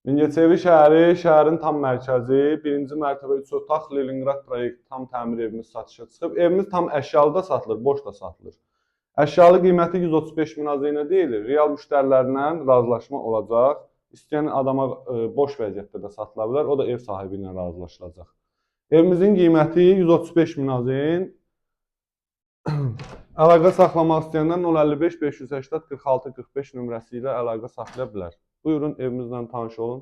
Mingəçevir şəhəri, şəhərin tam mərkəzi, birinci mərtəbə 3 otaq Leningrad proyekti tam təmir evimiz satışa çıxıb. Evimiz tam əşyalı da satılır, boş da satılır. Əşyalı qiyməti 135 min azayına deyilir. Real müştərilərlə razılaşma olacaq. İstəyən adama boş vəziyyətdə də satıla bilər, o da ev sahibi ilə razılaşılacaq. Evimizin qiyməti 135 min azayın. Əlaqə saxlamaq istəyənlər 055 580 46 45 nömrəsi ilə əlaqə saxlaya bilər. Buyurun evimizlə tanış olun.